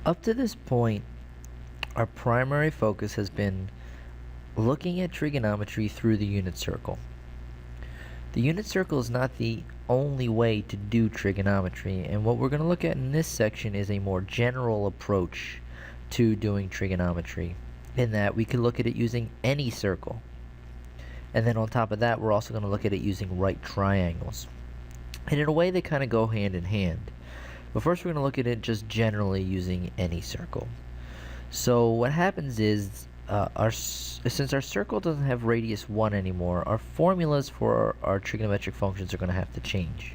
Up to this point, our primary focus has been looking at trigonometry through the unit circle. The unit circle is not the only way to do trigonometry, and what we're going to look at in this section is a more general approach to doing trigonometry, in that we could look at it using any circle. And then on top of that, we're also going to look at it using right triangles. And in a way, they kind of go hand in hand. But first, we're going to look at it just generally using any circle. So what happens is, since our circle doesn't have radius 1 anymore, our formulas for our trigonometric functions are going to have to change.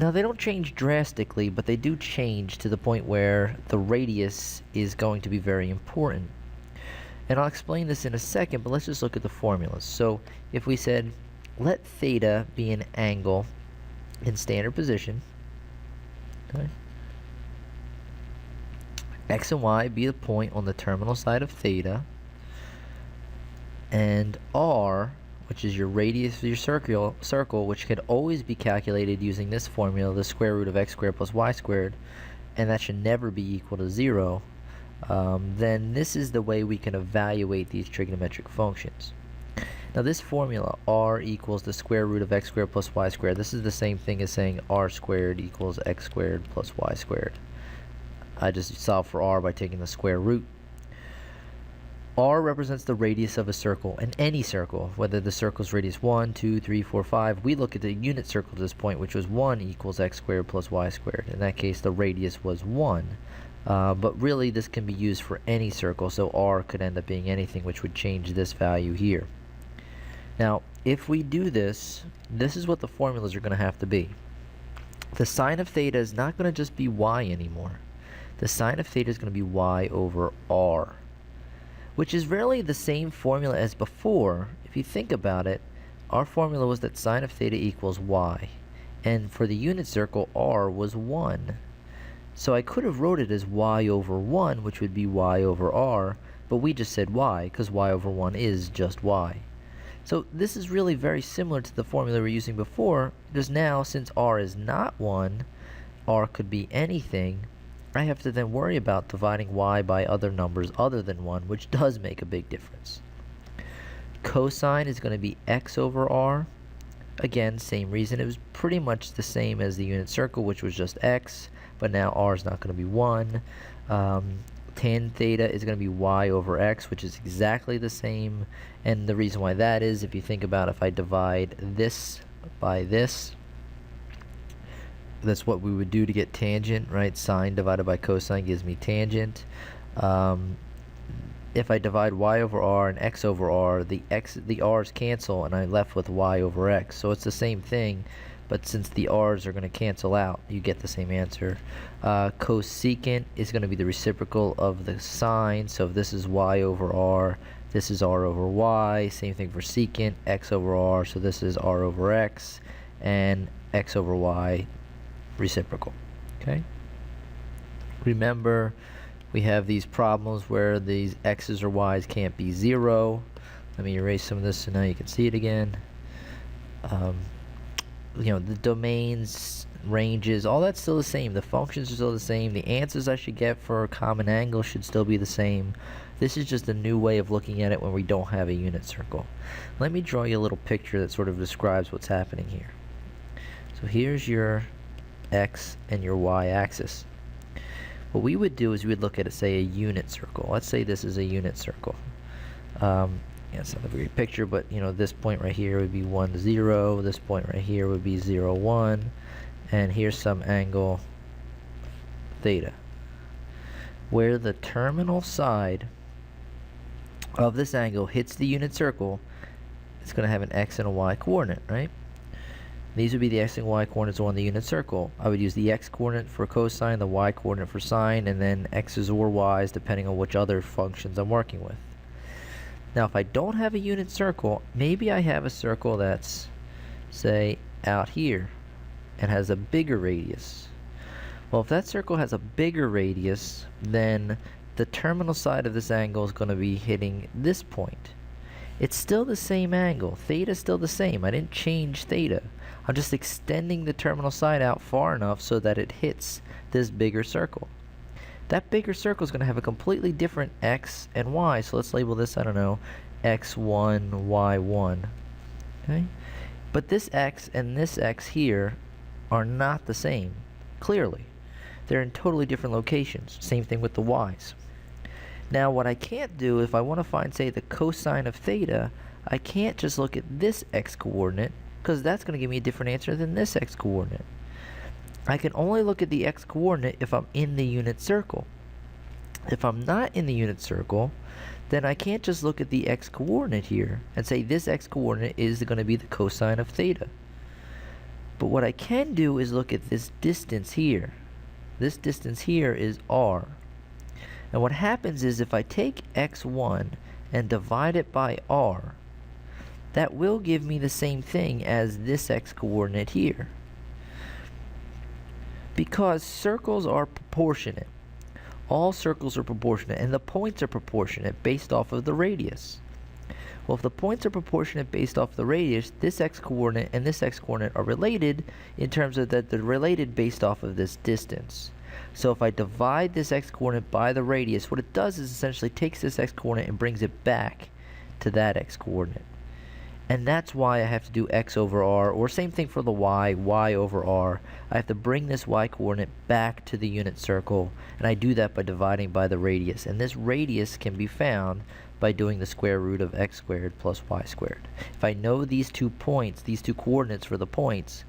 Now, they don't change drastically, but they do change to the point where the radius is going to be very important. And I'll explain this in a second, but let's just look at the formulas. So if we said, let theta be an angle in standard position, okay, x and y be the point on the terminal side of theta, and r, which is your radius of your circle, which could always be calculated using this formula, the square root of x squared plus y squared, and that should never be equal to 0, then this is the way we can evaluate these trigonometric functions. Now this formula, r equals the square root of x squared plus y squared, this is the same thing as saying r squared equals x squared plus y squared. I just solve for r by taking the square root. R represents the radius of a circle, and any circle, whether the circle's radius 1, 2, 3, 4, 5. We look at the unit circle to this point, which was 1 equals x squared plus y squared. In that case, the radius was 1. But really, this can be used for any circle, so r could end up being anything, which would change this value here. Now, if we do this, this is what the formulas are going to have to be. The sine of theta is not going to just be y anymore. The sine of theta is going to be y over r, which is really the same formula as before. If you think about it, our formula was that sine of theta equals y, and for the unit circle, r was 1. So I could have wrote it as y over 1, which would be y over r, but we just said y, because y over 1 is just y. So this is really very similar to the formula we were using before, because now, since r is not 1, r could be anything, I have to then worry about dividing y by other numbers other than 1, which does make a big difference. Cosine is going to be x over r. Again, same reason. It was pretty much the same as the unit circle, which was just x, but now r is not going to be 1. Tan theta is going to be y over x, which is exactly the same. And the reason why that is, if you think about if I divide this by this, that's what we would do to get tangent, right? Sine divided by cosine gives me tangent. If I divide y over r and x over r, the r's cancel, and I'm left with y over x. So it's the same thing, but since the r's are going to cancel out, you get the same answer. Cosecant is going to be the reciprocal of the sine, so if this is y over r, this is r over y. Same thing for secant, x over r, so this is r over x, and x over y reciprocal. Okay, remember, we have these problems where these x's or y's can't be 0. Let me erase some of this so now you can see it again. The domains, ranges, all that's still the same. The functions are still the same. The answers I should get for a common angle should still be the same. This is just a new way of looking at it when we don't have a unit circle. Let me draw you a little picture that sort of describes what's happening here. So here's your x and your y-axis. What we would do is we would look at it, say, a unit circle. Let's say this is a unit circle. It's not a great picture, but this point right here would be 1, 0. This point right here would be 0, 1. And here's some angle theta, where the terminal side of this angle hits the unit circle. It's going to have an x and a y coordinate, right? These would be the x and y coordinates on the unit circle. I would use the x coordinate for cosine, the y coordinate for sine, and then x's or y's depending on which other functions I'm working with. Now, if I don't have a unit circle, maybe I have a circle that's, say, out here and has a bigger radius. Well, if that circle has a bigger radius, then the terminal side of this angle is going to be hitting this point. It's still the same angle. Theta is still the same. I didn't change theta. I'm just extending the terminal side out far enough so that it hits this bigger circle. that bigger circle is going to have a completely different x and y. So let's label this, I don't know, x1, y1. Okay? But this x and this x here are not the same, clearly. They're in totally different locations. Same thing with the y's. Now what I can't do, if I want to find, say, the cosine of theta, I can't just look at this x-coordinate, because that's going to give me a different answer than this x-coordinate. I can only look at the x-coordinate if I'm in the unit circle. If I'm not in the unit circle, then I can't just look at the x-coordinate here and say this x-coordinate is going to be the cosine of theta. But what I can do is look at this distance here. This distance here is r. And what happens is if I take x1 and divide it by r, that will give me the same thing as this x-coordinate here. Because circles are proportionate. All circles are proportionate, and the points are proportionate based off of the radius. Well, if the points are proportionate based off the radius, this x-coordinate and this x-coordinate are related in terms of that they're related based off of this distance. So if I divide this x-coordinate by the radius, what it does is essentially takes this x-coordinate and brings it back to that x-coordinate. And that's why I have to do x over r, or same thing for the y over r. I have to bring this y-coordinate back to the unit circle, and I do that by dividing by the radius. And this radius can be found by doing the square root of x squared plus y squared. If I know these 2 points, these 2 coordinates for the points,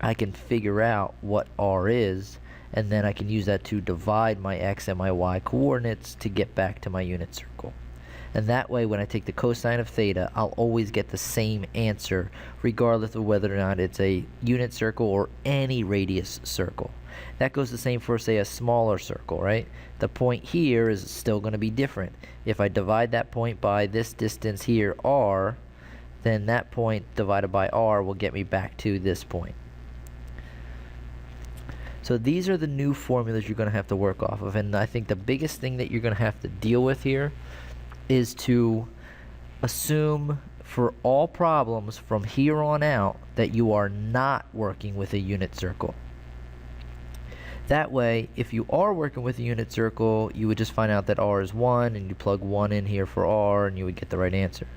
I can figure out what r is, and then I can use that to divide my x and my y coordinates to get back to my unit circle. And that way, when I take the cosine of theta, I'll always get the same answer, regardless of whether or not it's a unit circle or any radius circle. That goes the same for, say, a smaller circle, right? The point here is still going to be different. If I divide that point by this distance here, r, then that point divided by r will get me back to this point. So these are the new formulas you're going to have to work off of. And I think the biggest thing that you're going to have to deal with here is to assume for all problems from here on out that you are not working with a unit circle. That way, if you are working with a unit circle, you would just find out that r is 1, and you plug 1 in here for r, and you would get the right answer.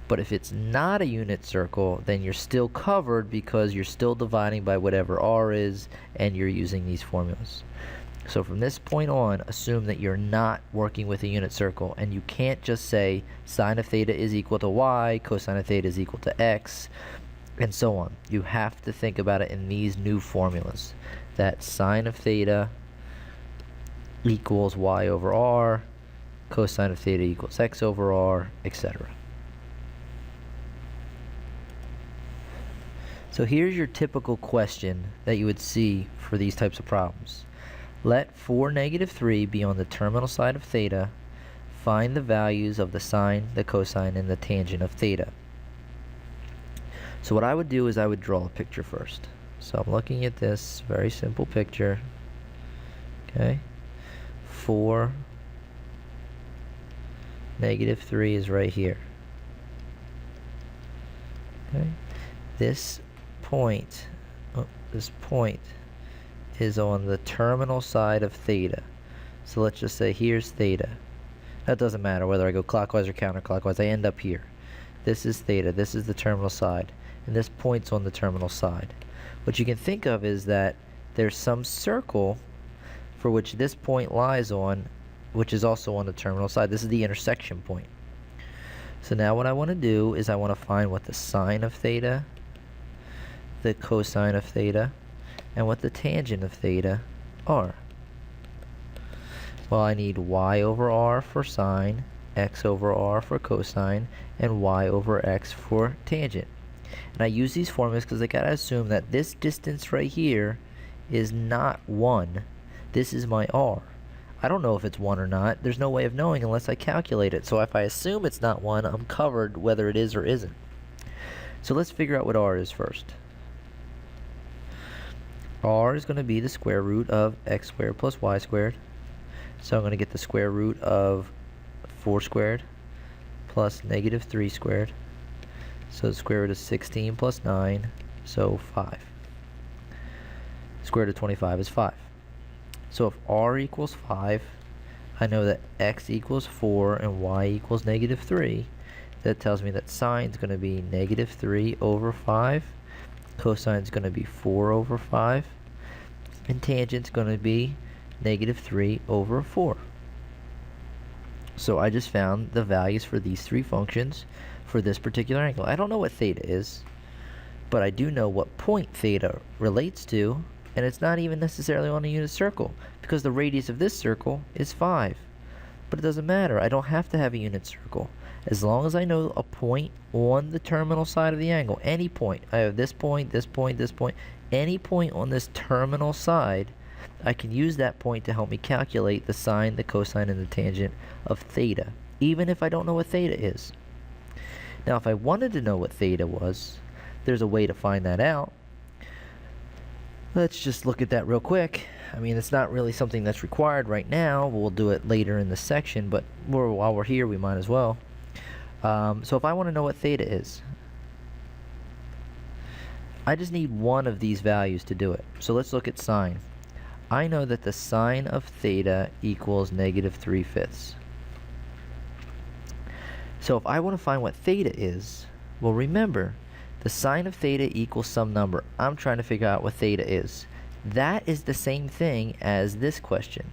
But if it's not a unit circle, then you're still covered because you're still dividing by whatever r is, and you're using these formulas. So from this point on, assume that you're not working with a unit circle, and you can't just say sine of theta is equal to y, cosine of theta is equal to x, and so on. You have to think about it in these new formulas, that sine of theta equals y over r, cosine of theta equals x over r, etc. So here's your typical question that you would see for these types of problems. Let 4, -3 be on the terminal side of theta. Find the values of the sine, the cosine, and the tangent of theta. So what I would do is I would draw a picture first. So I'm looking at this very simple picture. Okay. 4, -3 is right here. Okay. This point is on the terminal side of theta. So let's just say here's theta. That doesn't matter whether I go clockwise or counterclockwise. I end up here. This is theta. This is the terminal side. And this point's on the terminal side. What you can think of is that there's some circle for which this point lies on, which is also on the terminal side. This is the intersection point. So now what I want to do is I want to find what the sine of theta, the cosine of theta, and what the tangent of theta are. Well, I need y over r for sine, x over r for cosine, and y over x for tangent. And I use these formulas because I gotta assume that this distance right here is not 1. This is my r. I don't know if it's 1 or not. There's no way of knowing unless I calculate it. So if I assume it's not 1, I'm covered whether it is or isn't. So let's figure out what r is first. R is going to be the square root of x squared plus y squared. So I'm going to get the square root of 4 squared plus -3 squared. So the square root of 16 plus 9, so 5. Square root of 25 is 5. So if r equals 5, I know that x equals 4 and y equals negative 3. That tells me that sine is going to be negative 3 over 5, cosine is going to be 4 over 5, and tangent is going to be negative 3 over 4. So I just found the values for these three functions for this particular angle. I don't know what theta is, but I do know what point theta relates to, and it's not even necessarily on a unit circle, because the radius of this circle is 5. But it doesn't matter. I don't have to have a unit circle. As long as I know a point on the terminal side of the angle, any point, I have this point, this point, this point, any point on this terminal side, I can use that point to help me calculate the sine, the cosine, and the tangent of theta, even if I don't know what theta is. Now, if I wanted to know what theta was, there's a way to find that out. Let's just look at that real quick. I mean, it's not really something that's required right now. We'll do it later in the section, but while we're here, we might as well. So if I want to know what theta is, I just need one of these values to do it. So let's look at sine. I know that the sine of theta equals negative 3/5. So if I want to find what theta is, well, remember, the sine of theta equals some number. I'm trying to figure out what theta is. That is the same thing as this question.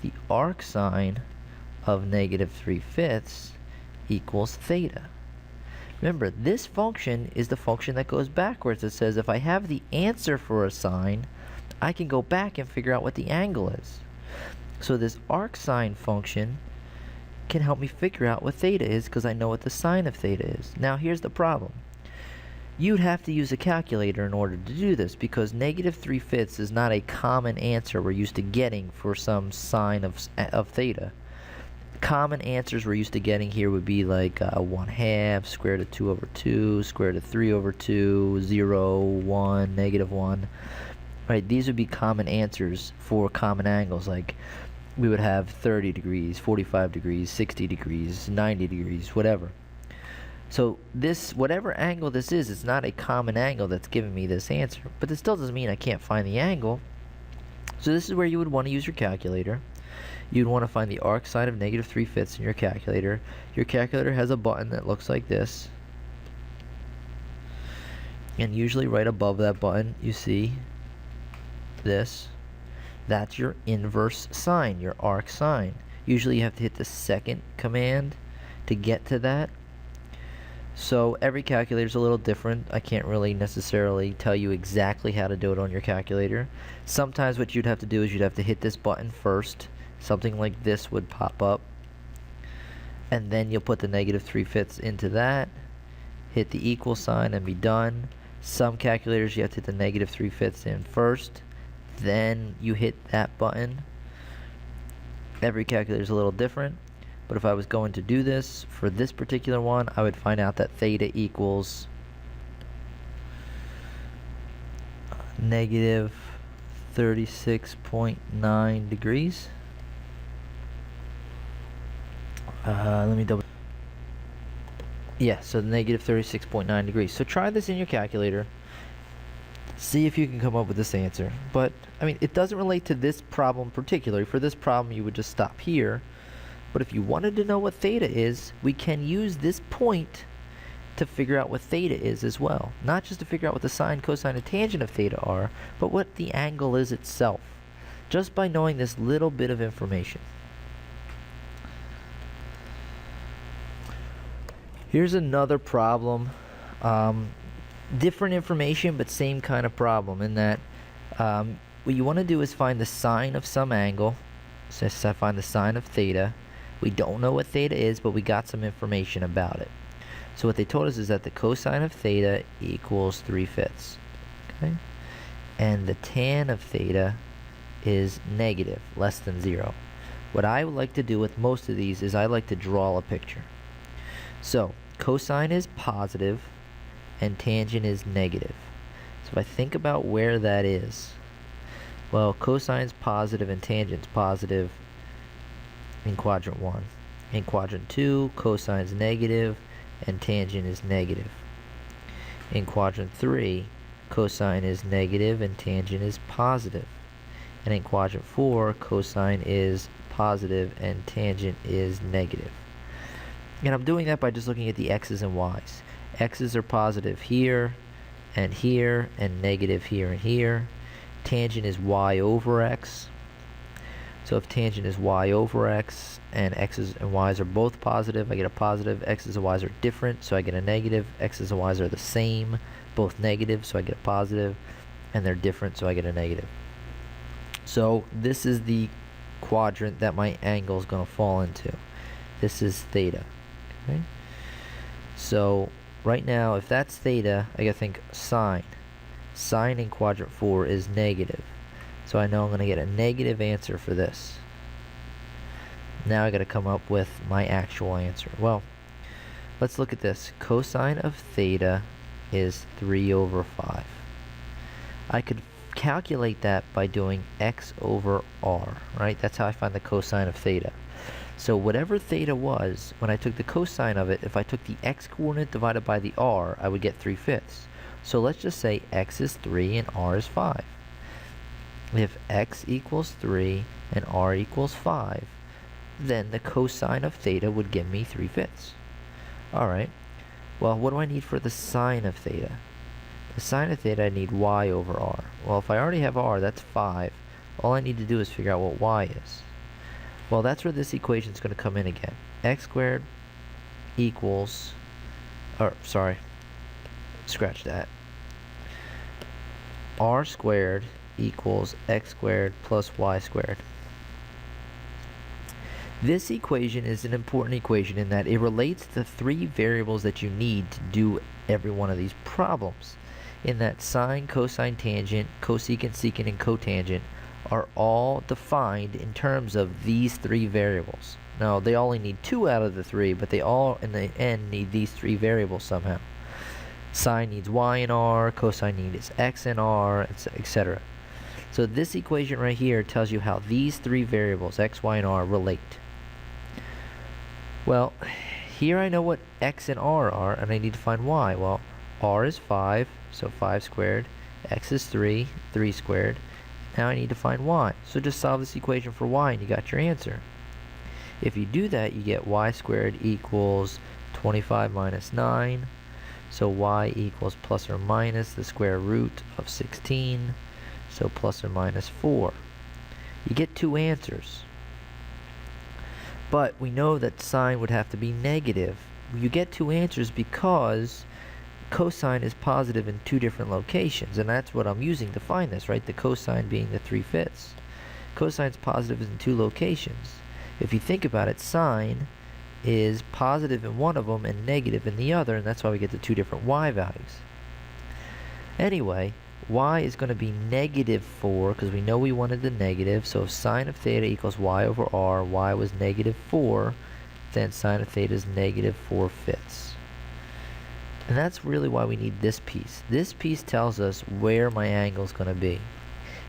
The arcsine of negative 3/5 equals theta. Remember, this function is the function that goes backwards. It says if I have the answer for a sine, I can go back and figure out what the angle is. So this arcsine function can help me figure out what theta is because I know what the sine of theta is. Now here's the problem. You'd have to use a calculator in order to do this because negative 3/5 is not a common answer we're used to getting for some sine of theta. Common answers we're used to getting here would be like 1/2, square root of 2 over 2, square root of 3 over 2, 0, 1, negative 1. Right, these would be common answers for common angles. Like we would have 30 degrees, 45 degrees, 60 degrees, 90 degrees, whatever. So this, whatever angle this is, it's not a common angle that's giving me this answer. But this still doesn't mean I can't find the angle. So this is where you would want to use your calculator. You'd want to find the arc side of negative 3/5 in your calculator. Your calculator has a button that looks like this. And usually right above that button you see this. That's your inverse sine, your arc sine. Usually you have to hit the second command to get to that. So every calculator is a little different. I can't really necessarily tell you exactly how to do it on your calculator. Sometimes what you'd have to do is you'd have to hit this button first. Something like this would pop up. And then you'll put the negative 3/5 into that. Hit the equal sign and be done. Some calculators you have to hit the negative 3/5 in first. Then you hit that button. Every calculator is a little different. But if I was going to do this for this particular one, I would find out that theta equals negative 36.9 degrees. Let me double. Yeah, so negative 36.9 degrees. So try this in your calculator. See if you can come up with this answer. But, I mean, it doesn't relate to this problem particularly. For this problem, you would just stop here. But if you wanted to know what theta is, we can use this point to figure out what theta is as well. Not just to figure out what the sine, cosine, and tangent of theta are, but what the angle is itself. Just by knowing this little bit of information. Here's another problem. Different information, but same kind of problem in that what you want to do is find the sine of some angle. So find the sine of theta. We don't know what theta is, but we got some information about it. So what they told us is that the cosine of theta equals 3/5. Okay? And the tan of theta is negative, less than 0. What I would like to do with most of these is I like to draw a picture. So cosine is positive and tangent is negative. So if I think about where that is, well, cosine's positive and tangent's positive in quadrant 1. In quadrant 2, cosine's negative and tangent is negative. In quadrant 3, cosine is negative and tangent is positive. And in quadrant 4, cosine is positive and tangent is negative. And I'm doing that by just looking at the x's and y's. X's are positive here, and negative here and here. Tangent is y over x. So if tangent is y over x, and x's and y's are both positive, I get a positive. X's and y's are different, so I get a negative. X's and y's are the same, both negative, so I get a positive. And they're different, so I get a negative. So this is the quadrant that my angle is going to fall into. This is theta. Okay? So right now, if that's theta, I got to think sine. Sine in quadrant 4 is negative. So I know I'm going to get a negative answer for this. Now I got to come up with my actual answer. Well, let's look at this. Cosine of theta is 3 over 5. I could calculate that by doing x over r, right? That's how I find the cosine of theta. So whatever theta was, when I took the cosine of it, if I took the x coordinate divided by the r, I would get 3/5. So let's just say x is 3 and r is 5. If x equals 3 and r equals 5, then the cosine of theta would give me 3/5. Alright, well, what do I need for the sine of theta? The sine of theta, I need y over r. Well, if I already have r, that's 5. All I need to do is figure out what y is. Well, that's where this equation is going to come in again. X squared equals, scratch that. R squared equals x squared plus y squared. This equation is an important equation in that it relates the 3 variables that you need to do every one of these problems. In that sine, cosine, tangent, cosecant, secant, and cotangent are all defined in terms of these 3 variables. Now, they only need 2 out of the 3, but they all, in the end, need these 3 variables somehow. Sine needs y and r, cosine needs x and r, etc. So this equation right here tells you how these 3 variables, x, y, and r, relate. Well, here I know what x and r are, and I need to find y. Well, r is 5, so 5 squared. X is 3, 3 squared. Now I need to find y. So just solve this equation for y and you got your answer. If you do that, you get y squared equals 25 minus 9. So y equals plus or minus the square root of 16. So plus or minus 4. You get 2 answers. But we know that sine would have to be negative. You get 2 answers because cosine is positive in 2 different locations, and that's what I'm using to find this, right? The cosine being the 3/5. Cosine's positive in 2 locations. If you think about it, sine is positive in one of them and negative in the other, and that's why we get the 2 different y values. Anyway, y is going to be negative 4 because we know we wanted the negative, so if sine of theta equals y over r, y was negative 4, then sine of theta is negative 4/5. And that's really why we need this piece. This piece tells us where my angle is going to be.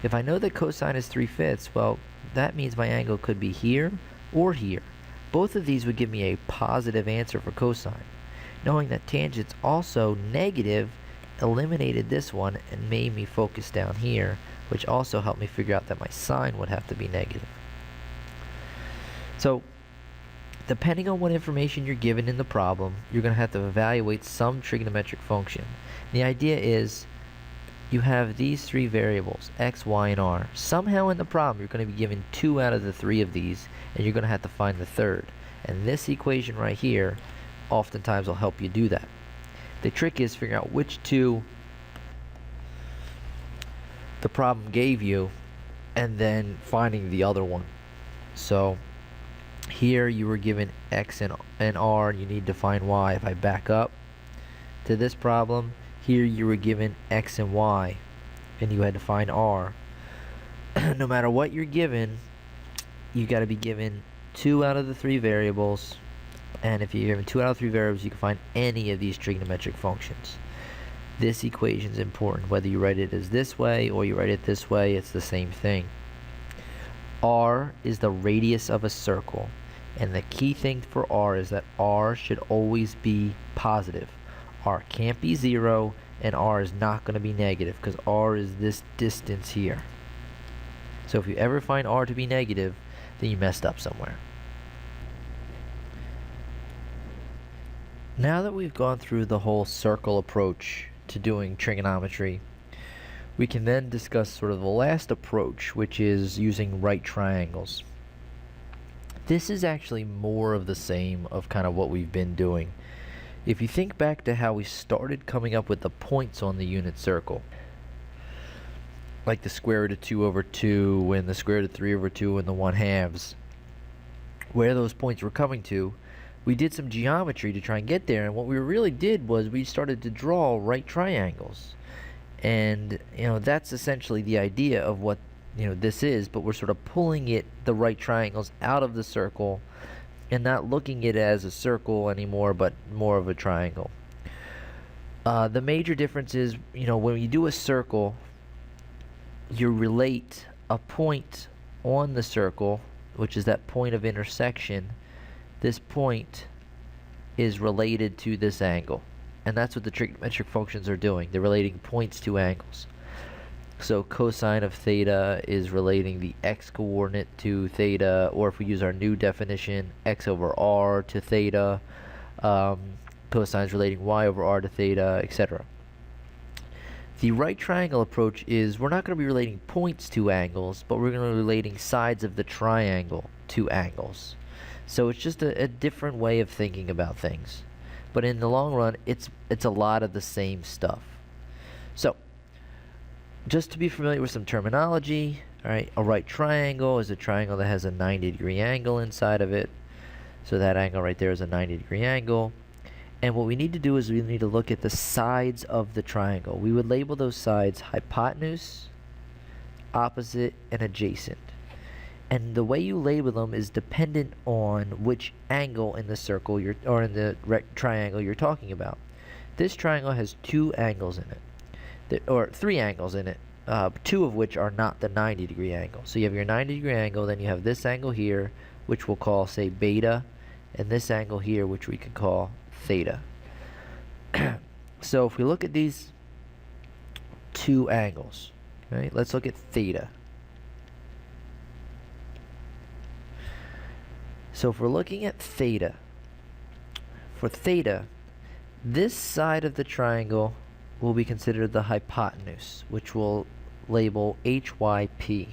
If I know that cosine is 3/5, well, that means my angle could be here or here. Both of these would give me a positive answer for cosine. Knowing that tangent's also negative eliminated this one and made me focus down here, which also helped me figure out that my sine would have to be negative. So, depending on what information you're given in the problem, you're going to have to evaluate some trigonometric function. The idea is you have these 3 variables, x, y, and r. Somehow in the problem, you're going to be given 2 out of the 3 of these, and you're going to have to find the 3rd. And this equation right here oftentimes will help you do that. The trick is figuring out which 2 the problem gave you, and then finding the other one. So here you were given x and r, and you need to find y. If I back up to this problem, here you were given x and y, and you had to find r. No matter what you're given, you got to be given 2 out of the 3 variables, and if you're given 2 out of 3 variables, you can find any of these trigonometric functions. This equation is important. Whether you write it as this way or you write it this way, it's the same thing. R is the radius of a circle, and the key thing for R is that R should always be positive. R can't be 0, and R is not going to be negative because R is this distance here. So if you ever find r to be negative, then you messed up somewhere. Now that we've gone through the whole circle approach to doing trigonometry, we can then discuss sort of the last approach, which is using right triangles. This is actually more of the same of kind of what we've been doing. If you think back to how we started coming up with the points on the unit circle, like the square root of 2 over 2 and the square root of 3 over 2 and the 1/2, where those points were coming to, we did some geometry to try and get there, and what we really did was we started to draw right triangles. And that's essentially the idea of what this is, but we're sort of pulling the right triangles out of the circle and not looking at it as a circle anymore, but more of a triangle. The major difference is, when you do a circle, you relate a point on the circle, which is that point of intersection. This point is related to this angle, and that's what the trigonometric functions are doing. They're relating points to angles. So cosine of theta is relating the x coordinate to theta, or if we use our new definition, x over r to theta. Cosine is relating y over r to theta, etc. The right triangle approach is we're not going to be relating points to angles, but we're going to be relating sides of the triangle to angles. So it's just a different way of thinking about things. But in the long run, it's a lot of the same stuff. So, just to be familiar with some terminology, all right, a right triangle is a triangle that has a 90-degree angle inside of it. So that angle right there is a 90-degree angle. And what we need to do is we need to look at the sides of the triangle. We would label those sides hypotenuse, opposite, and adjacent. And the way you label them is dependent on which angle in the circle or in the triangle you're talking about. This triangle has two angles in it, or three angles in it, two of which are not the 90-degree angle. So you have your 90-degree angle, then you have this angle here, which we'll call, say, beta, and this angle here, which we could call theta. So if we look at these two angles, right, let's look at theta. So if we're looking at theta, for theta, this side of the triangle will be considered the hypotenuse, which we'll label HYP.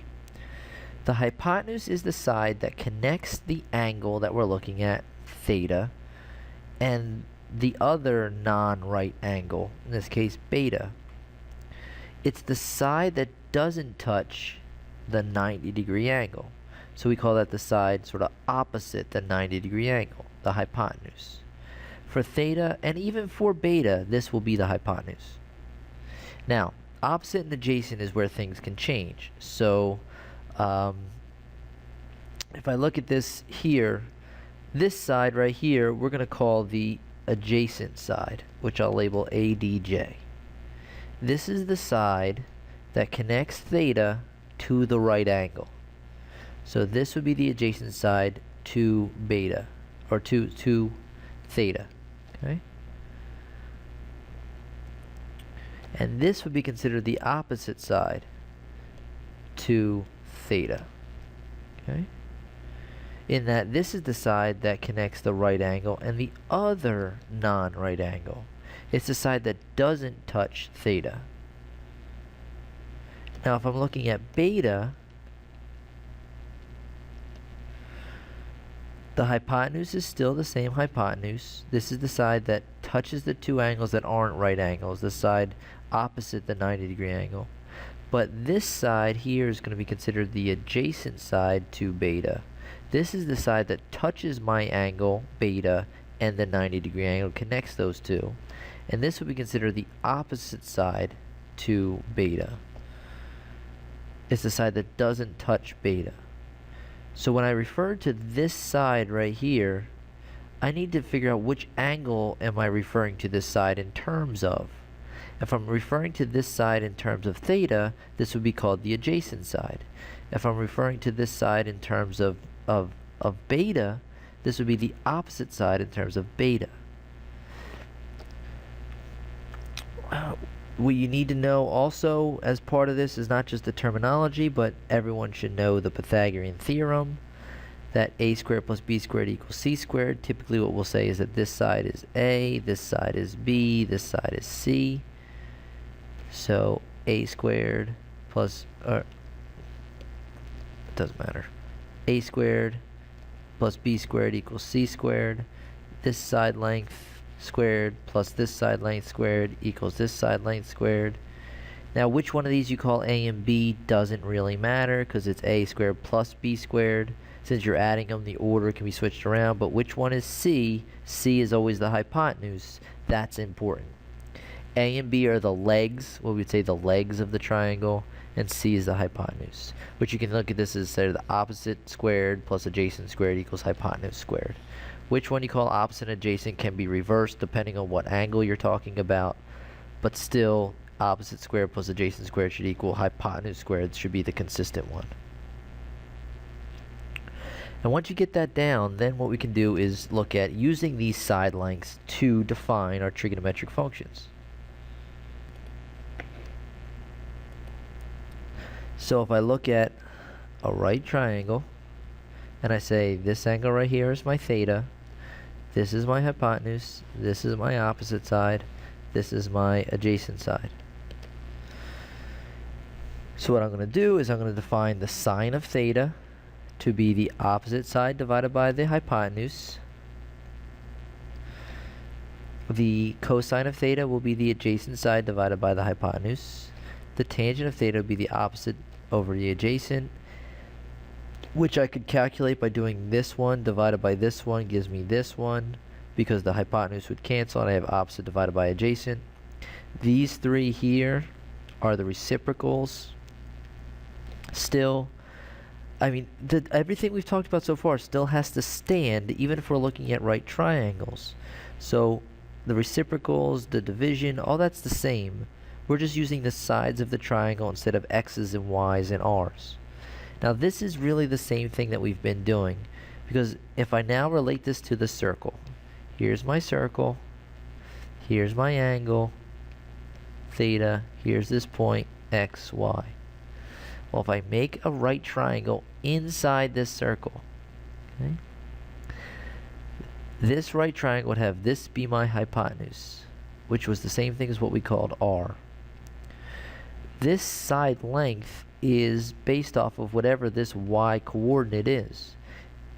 The hypotenuse is the side that connects the angle that we're looking at, theta, and the other non-right angle, in this case beta. It's the side that doesn't touch the 90-degree angle. So we call that the side sort of opposite the 90-degree angle, the hypotenuse. For theta, and even for beta, this will be the hypotenuse. Now, opposite and adjacent is where things can change. So, if I look at this here, this side right here, we're going to call the adjacent side, which I'll label ADJ. This is the side that connects theta to the right angle. So this would be the adjacent side to beta, or to theta, okay? And this would be considered the opposite side to theta, okay? In that this is the side that connects the right angle and the other non-right angle. It's the side that doesn't touch theta. Now if I'm looking at beta, the hypotenuse is still the same hypotenuse. This is the side that touches the two angles that aren't right angles, the side opposite the 90-degree angle. But this side here is going to be considered the adjacent side to beta. This is the side that touches my angle, beta, and the 90-degree angle, connects those two. And this would be considered the opposite side to beta. It's the side that doesn't touch beta. So when I refer to this side right here, I need to figure out which angle am I referring to this side in terms of. If I'm referring to this side in terms of theta, this would be called the adjacent side. If I'm referring to this side in terms of beta, this would be the opposite side in terms of beta. What you need to know also as part of this is not just the terminology, but everyone should know the Pythagorean theorem that a squared plus b squared equals c squared. Typically what we'll say is that this side is a, this side is b, this side is c. So a squared plus, it doesn't matter, a squared plus b squared equals c squared. This side length squared plus this side length squared equals this side length squared. Now which one of these you call a and b doesn't really matter because it's a squared plus b squared. Since you're adding them, the order can be switched around, but which one is c? C is always the hypotenuse. That's important. A and b are the legs, what we would say the legs of the triangle, and c is the hypotenuse. Which you can look at this as the opposite squared plus adjacent squared equals hypotenuse squared. Which one you call opposite and adjacent can be reversed depending on what angle you're talking about, but still opposite squared plus adjacent squared should equal hypotenuse squared, should be the consistent one. And once you get that down, then what we can do is look at using these side lengths to define our trigonometric functions. So if I look at a right triangle, and I say this angle right here is my theta, this is my hypotenuse, this is my opposite side, this is my adjacent side. So what I'm going to do is I'm going to define the sine of theta to be the opposite side divided by the hypotenuse. The cosine of theta will be the adjacent side divided by the hypotenuse. The tangent of theta will be the opposite over the adjacent, which I could calculate by doing this one divided by this one gives me this one, because the hypotenuse would cancel and I have opposite divided by adjacent. These three here are the reciprocals. Still, I mean, everything we've talked about so far still has to stand, even if we're looking at right triangles. So the reciprocals, the division, all that's the same. We're just using the sides of the triangle instead of x's and y's and r's. Now this is really the same thing that we've been doing, because if I now relate this to the circle, here's my circle, here's my angle, theta, here's this point, x, y. Well, if I make a right triangle inside this circle, okay, this right triangle would have this be my hypotenuse, which was the same thing as what we called r. This side length is based off of whatever this y coordinate is.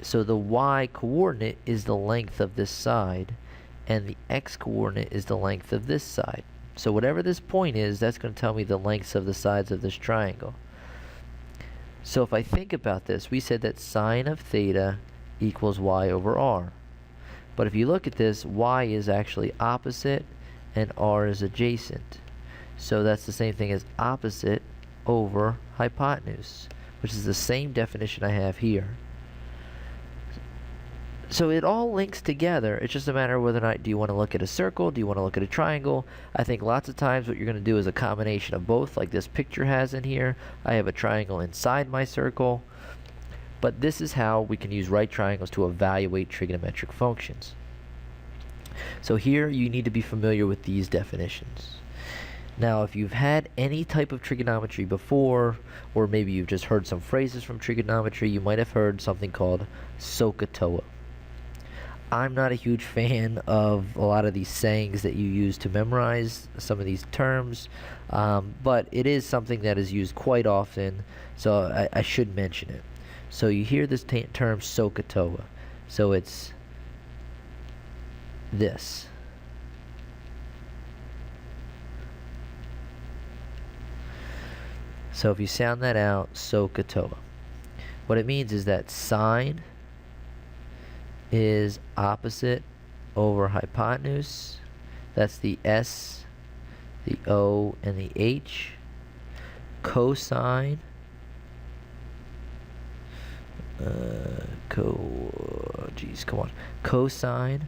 So the y coordinate is the length of this side, and the x coordinate is the length of this side. So whatever this point is, that's going to tell me the lengths of the sides of this triangle. So if I think about this, we said that sine of theta equals y over r. But if you look at this, y is actually opposite and r is adjacent. So that's the same thing as opposite over hypotenuse, which is the same definition I have here. So it all links together. It's just a matter of whether or not do you want to look at a circle, do you want to look at a triangle. I think lots of times what you're going to do is a combination of both, like this picture has in here. I have a triangle inside my circle. But this is how we can use right triangles to evaluate trigonometric functions. So here you need to be familiar with these definitions. Now, if you've had any type of trigonometry before, or maybe you've just heard some phrases from trigonometry, you might have heard something called SOHCAHTOA. I'm not a huge fan of a lot of these sayings that you use to memorize some of these terms, but it is something that is used quite often, so I should mention it. So you hear this term SOHCAHTOA. So it's this. So if you sound that out, SOHCAHTOA. What it means is that sine is opposite over hypotenuse. That's the S, the O, and the H. Cosine, Cosine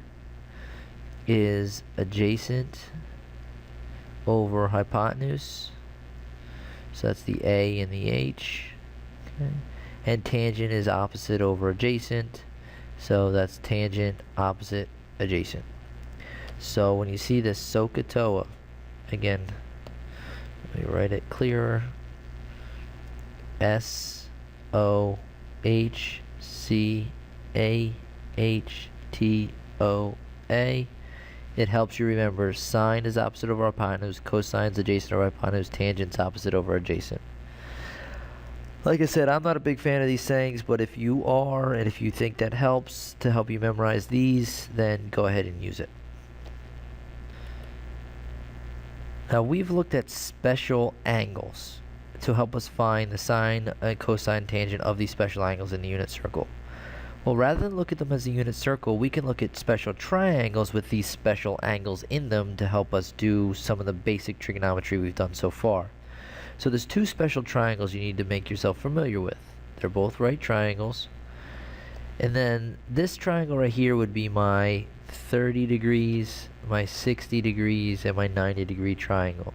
is adjacent over hypotenuse. So that's the A and the H. Okay. And tangent is opposite over adjacent. So that's tangent, opposite, adjacent. So when you see this SOHCAHTOA, again, Let me write it clearer. SOHCAHTOA. It helps you remember sine is opposite over hypotenuse, cosine is adjacent over hypotenuse, tangent's opposite over adjacent. Like I said, I'm not a big fan of these sayings, but if you are, and if you think that helps to help you memorize these, then go ahead and use it. Now we've looked at special angles to help us find the sine and cosine tangent of these special angles in the unit circle. Well, rather than look at them as a unit circle, we can look at special triangles with these special angles in them to help us do some of the basic trigonometry we've done so far. So there's two special triangles you need to make yourself familiar with. They're both right triangles. And then this triangle right here would be my 30 degrees, my 60 degrees, and my 90 degree triangle.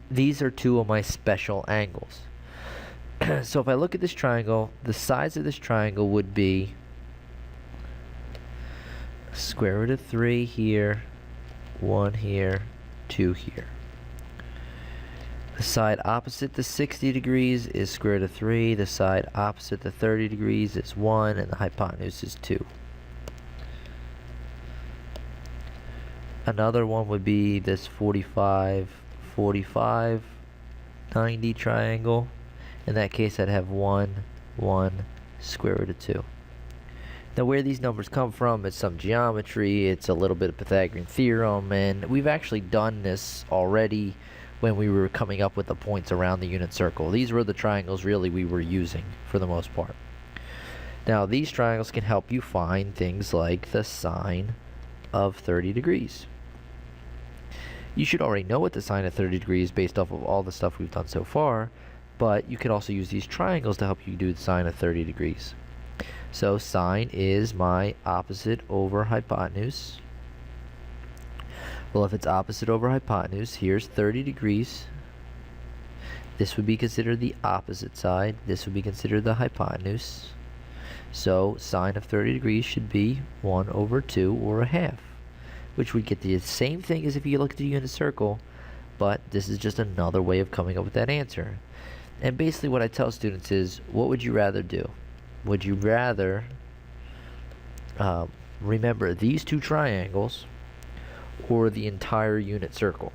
These are two of my special angles. So if I look at this triangle, the sides of this triangle would be square root of 3 here, 1 here, 2 here. The side opposite the 60 degrees is square root of 3. The side opposite the 30 degrees is 1, and the hypotenuse is 2. Another one would be this 45, 45, 90 triangle. In that case, I'd have 1, 1, square root of 2. Now, where these numbers come from, it's some geometry, it's a little bit of Pythagorean theorem, and we've actually done this already when we were coming up with the points around the unit circle. These were the triangles really we were using for the most part. Now, these triangles can help you find things like the sine of 30 degrees. You should already know what the sine of 30 degrees is based off of all the stuff we've done so far, but you could also use these triangles to help you do the sine of 30 degrees. So sine is my opposite over hypotenuse. Well, if it's opposite over hypotenuse, here's 30 degrees. This would be considered the opposite side. This would be considered the hypotenuse. So sine of 30 degrees should be 1 over 2 or a half, which would get the same thing as if you look at the unit circle, but this is just another way of coming up with that answer. And basically what I tell students is, what would you rather do? Would you rather remember these two triangles or the entire unit circle?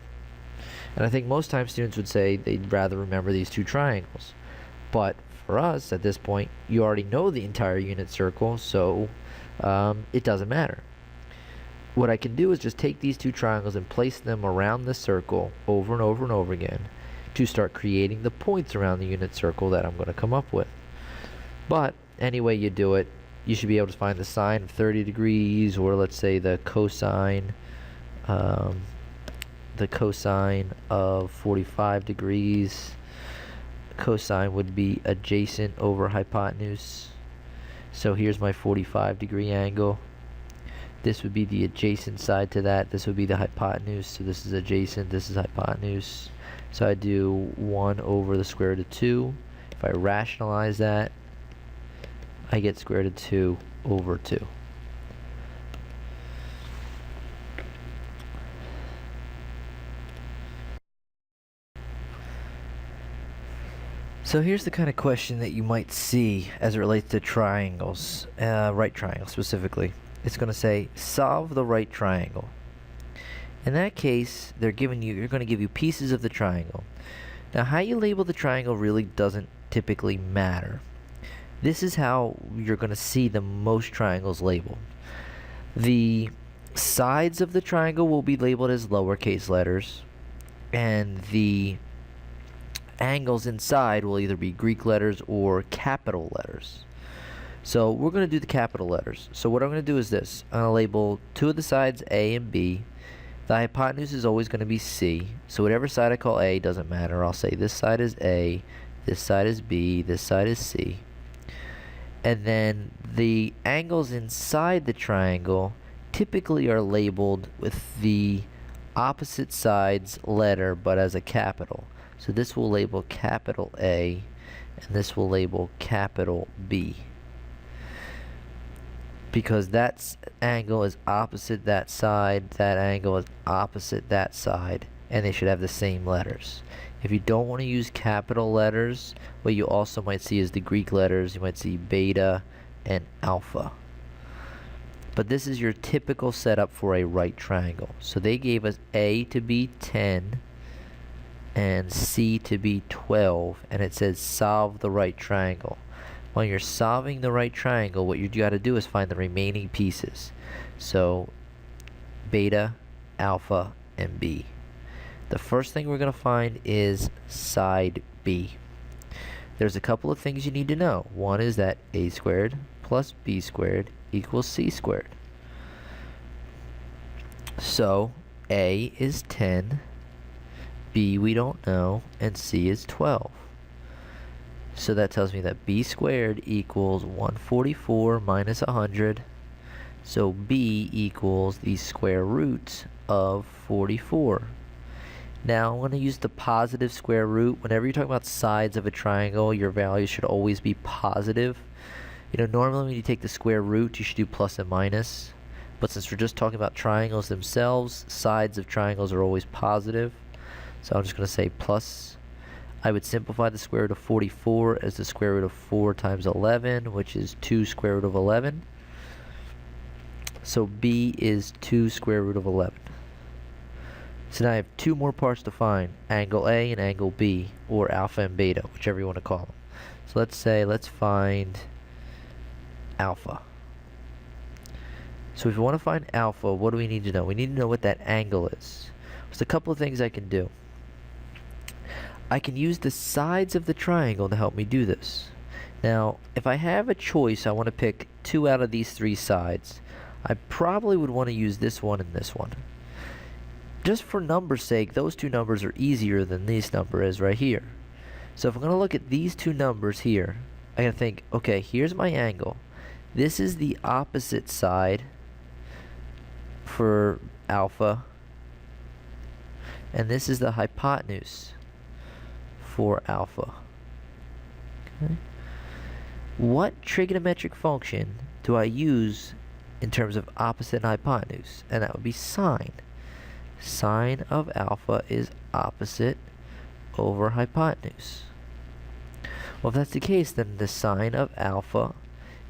And I think most times students would say they'd rather remember these two triangles. But for us, at this point, you already know the entire unit circle, so it doesn't matter. What I can do is just take these two triangles and place them around the circle over and over and over again to start creating the points around the unit circle that I'm going to come up with. But any way you do it, you should be able to find the sine of 30 degrees, or let's say the cosine of 45 degrees. Cosine would be adjacent over hypotenuse. So here's my 45 degree angle. This would be the adjacent side to that. This would be the hypotenuse. So this is adjacent, this is hypotenuse. So I do 1 over the square root of 2. If I rationalize that, I get square root of 2 over 2. So here's the kind of question that you might see as it relates to triangles, right triangles specifically. It's going to say, solve the right triangle. In that case, they're going to give you pieces of the triangle. Now, how you label the triangle really doesn't typically matter. This is how you're going to see the most triangles labeled. The sides of the triangle will be labeled as lowercase letters, and the angles inside will either be Greek letters or capital letters. So we're going to do the capital letters. So what I'm going to do is this. I'm going to label two of the sides A and B. The hypotenuse is always going to be C. So whatever side I call A doesn't matter. I'll say this side is A, this side is B, this side is C. And then the angles inside the triangle typically are labeled with the opposite side's letter but as a capital. So this will label capital A and this will label capital B, because that angle is opposite that side, that angle is opposite that side, and they should have the same letters. If you don't want to use capital letters, what you also might see is the Greek letters. You might see beta and alpha. But this is your typical setup for a right triangle. So they gave us A to be 10 and C to be 12, and it says solve the right triangle. When you're solving the right triangle, what you got to do is find the remaining pieces. So beta, alpha, and B. The first thing we're going to find is side B. There's a couple of things you need to know. One is that A squared plus B squared equals C squared. So A is 10, B we don't know, and C is 12. So that tells me that B squared equals 144 minus 100. So B equals the square root of 44. Now I'm going to use the positive square root. Whenever you're talking about sides of a triangle, your values should always be positive. You know, normally when you take the square root, you should do plus and minus. But since we're just talking about triangles themselves, sides of triangles are always positive. So I'm just going to say plus. I would simplify the square root of 44 as the square root of 4 times 11, which is 2 square root of 11. So B is 2 square root of 11. So now I have two more parts to find, angle A and angle B, or alpha and beta, whichever you want to call them. So let's find alpha. So if you want to find alpha, what do we need to know? We need to know what that angle is. There's a couple of things I can do. I can use the sides of the triangle to help me do this. Now, if I have a choice, I want to pick 2 out of these 3 sides. I probably would want to use this one and this one. Just for number's sake, those 2 numbers are easier than this number is right here. So if I'm going to look at these 2 numbers here, I gotta think, okay, here's my angle. This is the opposite side for alpha, and this is the hypotenuse for alpha. Okay. What trigonometric function do I use in terms of opposite and hypotenuse? And that would be sine. Sine of alpha is opposite over hypotenuse. Well, if that's the case, then the sine of alpha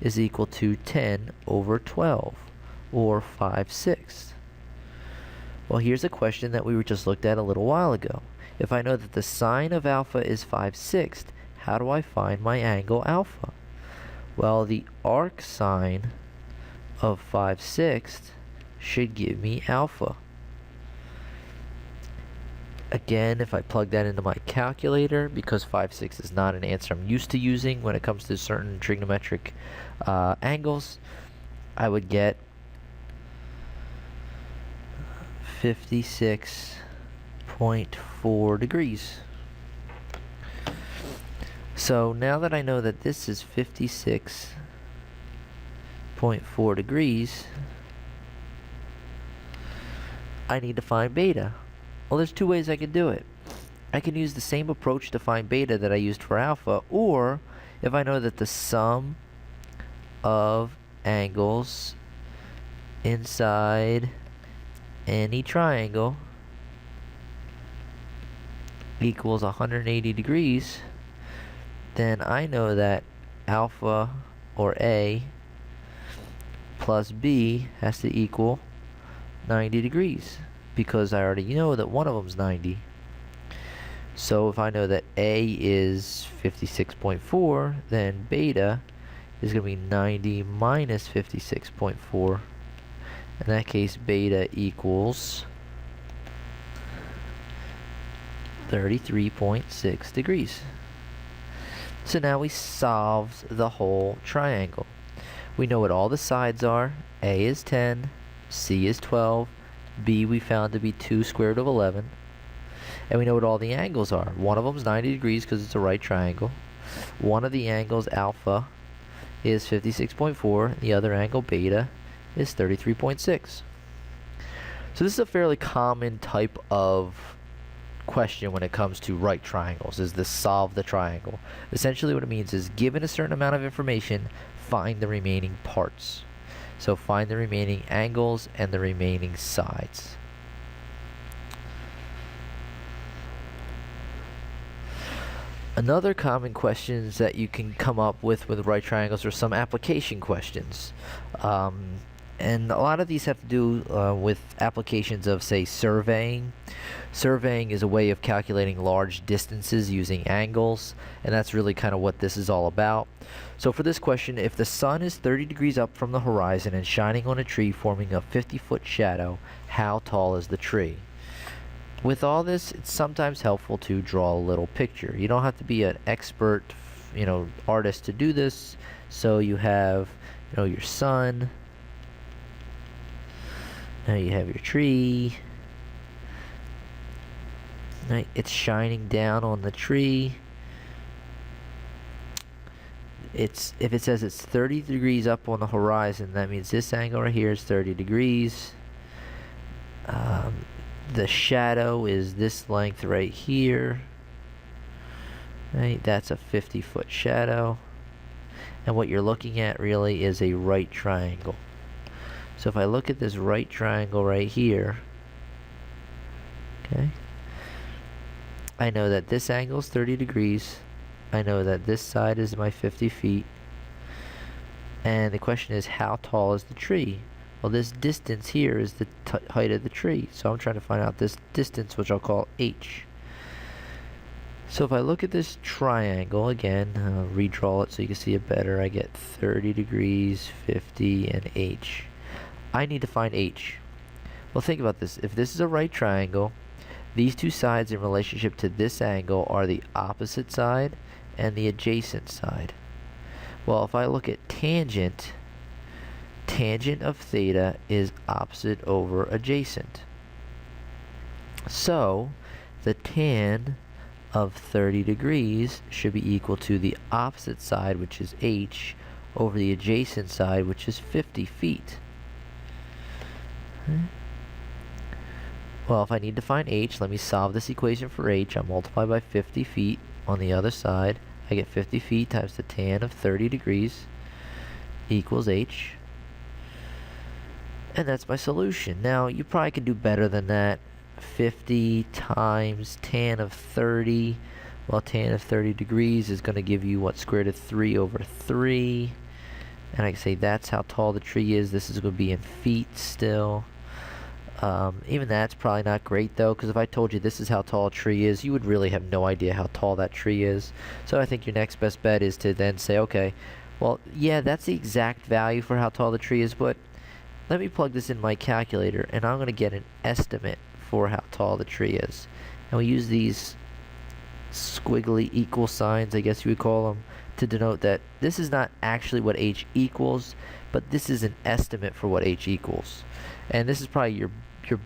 is equal to 10 over 12, or 5/6. Well, here's a question that we were just looked at a little while ago. If I know that the sine of alpha is 5/6, how do I find my angle alpha? Well, the arc sine of 5/6 should give me alpha. Again, if I plug that into my calculator, because 5/6 is not an answer I'm used to using when it comes to certain trigonometric angles, I would get 56.4 degrees. So now that I know that this is 56.4 degrees, I need to find beta. Well, there's 2 ways I can do it. I can use the same approach to find beta that I used for alpha, or if I know that the sum of angles inside any triangle equals 180 degrees, then I know that alpha, or A, plus B has to equal 90 degrees, because I already know that one of them is 90. So if I know that A is 56.4, then beta is going to be 90 minus 56.4. In that case, beta equals 33.6 degrees. So now we solved the whole triangle. We know what all the sides are. A is 10, C is 12, B we found to be 2 square root of 11. And we know what all the angles are. One of them is 90 degrees because it's a right triangle. One of the angles, alpha, is 56.4. The other angle, beta, is 33.6. So this is a fairly common type of question when it comes to right triangles, is the solve the triangle. Essentially what it means is, given a certain amount of information, find the remaining parts. So find the remaining angles and the remaining sides. Another common questions that you can come up with right triangles are some application questions. And a lot of these have to do with applications of, say, surveying. Surveying is a way of calculating large distances using angles, and that's really kind of what this is all about. So for this question, if the sun is 30 degrees up from the horizon and shining on a tree forming a 50-foot shadow, how tall is the tree? With all this, it's sometimes helpful to draw a little picture. You don't have to be an expert, artist to do this. So you have, your sun. Now you have your tree. Right, it's shining down on the tree. If it says it's 30 degrees up on the horizon, that means this angle right here is 30 degrees. The shadow is this length right here. Right, that's a 50-foot shadow. And what you're looking at really is a right triangle. So if I look at this right triangle right here, okay, I know that this angle is 30 degrees. I know that this side is my 50 feet. And the question is, how tall is the tree? Well, this distance here is the height of the tree. So I'm trying to find out this distance, which I'll call h. So if I look at this triangle, again, I'll redraw it so you can see it better. I get 30 degrees, 50, and h. I need to find h. Well, think about this. If this is a right triangle, these two sides in relationship to this angle are the opposite side and the adjacent side. Well, if I look at tangent of theta is opposite over adjacent. So the tan of 30 degrees should be equal to the opposite side, which is h, over the adjacent side, which is 50 feet. Well, if I need to find h, let me solve this equation for h. I multiply by 50 feet on the other side. I get 50 feet times the tan of 30 degrees equals h. And that's my solution. Now, you probably can do better than that. 50 times tan of 30. Well, tan of 30 degrees is going to give you, what, square root of 3 over 3. And I can say that's how tall the tree is. This is going to be in feet still. Even that's probably not great though, because if I told you this is how tall a tree is, you would really have no idea how tall that tree is. So I think your next best bet is to then say, okay, well, yeah, that's the exact value for how tall the tree is, but let me plug this in my calculator and I'm going to get an estimate for how tall the tree is. And we use these squiggly equal signs, I guess you would call them, to denote that this is not actually what h equals, but this is an estimate for what h equals. And this is probably your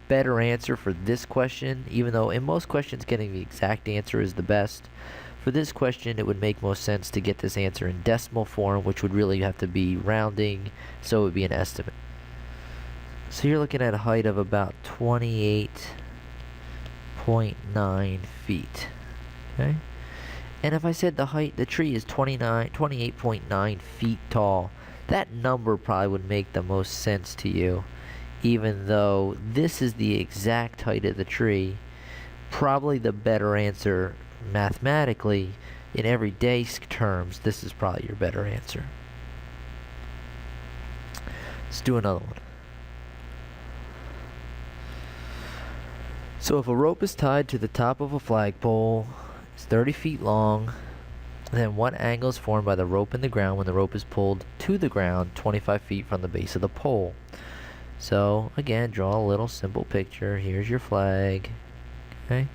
better answer for this question, even though in most questions getting the exact answer is the best. For this question, it would make most sense to get this answer in decimal form, which would really have to be rounding, so it would be an estimate. So you're looking at a height of about 28.9 feet. Okay? And if I said the tree is 28.9 feet tall, that number probably would make the most sense to you. Even though this is the exact height of the tree, probably the better answer mathematically, in everyday terms, this is probably your better answer. Let's do another one. So if a rope is tied to the top of a flagpole, it's 30 feet long, then what angle is formed by the rope in the ground when the rope is pulled to the ground 25 feet from the base of the pole? So again, draw a little simple picture. Here's your flag. Okay.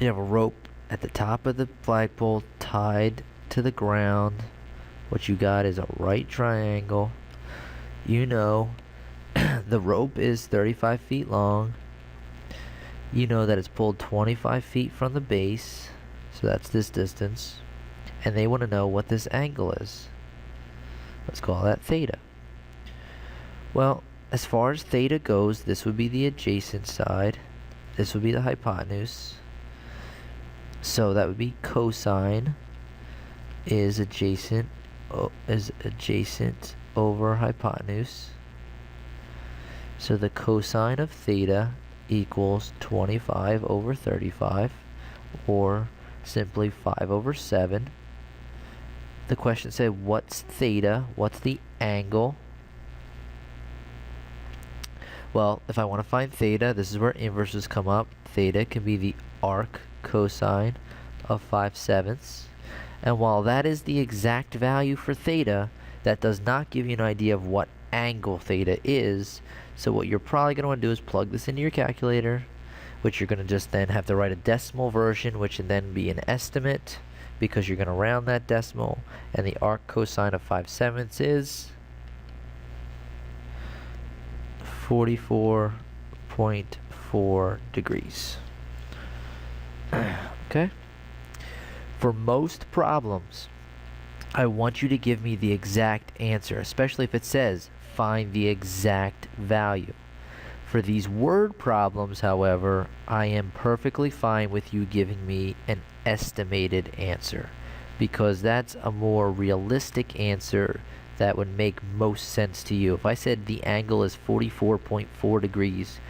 You have a rope at the top of the flagpole tied to the ground. What you got is a right triangle. You know the rope is 35 feet long. You know that it's pulled 25 feet from the base. So that's this distance. And they want to know what this angle is. Let's call that theta. Well, as far as theta goes, this would be the adjacent side. This would be the hypotenuse. So that would be cosine is adjacent over hypotenuse. So the cosine of theta equals 25 over 35, or simply 5 over 7. The question said, what's theta? What's the angle? Well, if I want to find theta, this is where inverses come up. Theta can be the arc cosine of 5/7. And while that is the exact value for theta, that does not give you an idea of what angle theta is. So what you're probably going to want to do is plug this into your calculator, which you're going to just then have to write a decimal version, which would then be an estimate, because you're going to round that decimal, and the arc cosine of 5/7 is 44.4 degrees. Okay? For most problems, I want you to give me the exact answer, especially if it says find the exact value. For these word problems, however, I am perfectly fine with you giving me an estimated answer, because that's a more realistic answer that would make most sense to you. If I said the angle is 44.4 degrees,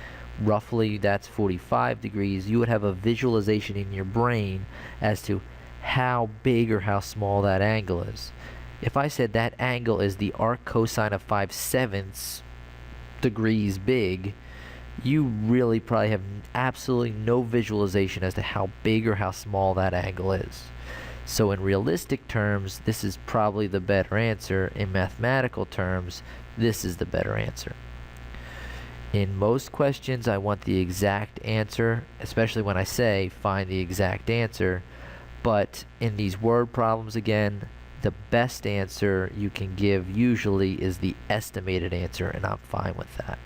roughly that's 45 degrees, you would have a visualization in your brain as to how big or how small that angle is. If I said that angle is the arc cosine of 5/7 degrees big, you really probably have absolutely no visualization as to how big or how small that angle is. So in realistic terms, this is probably the better answer. In mathematical terms, this is the better answer. In most questions, I want the exact answer, especially when I say find the exact answer. But in these word problems, again, the best answer you can give usually is the estimated answer, and I'm fine with that.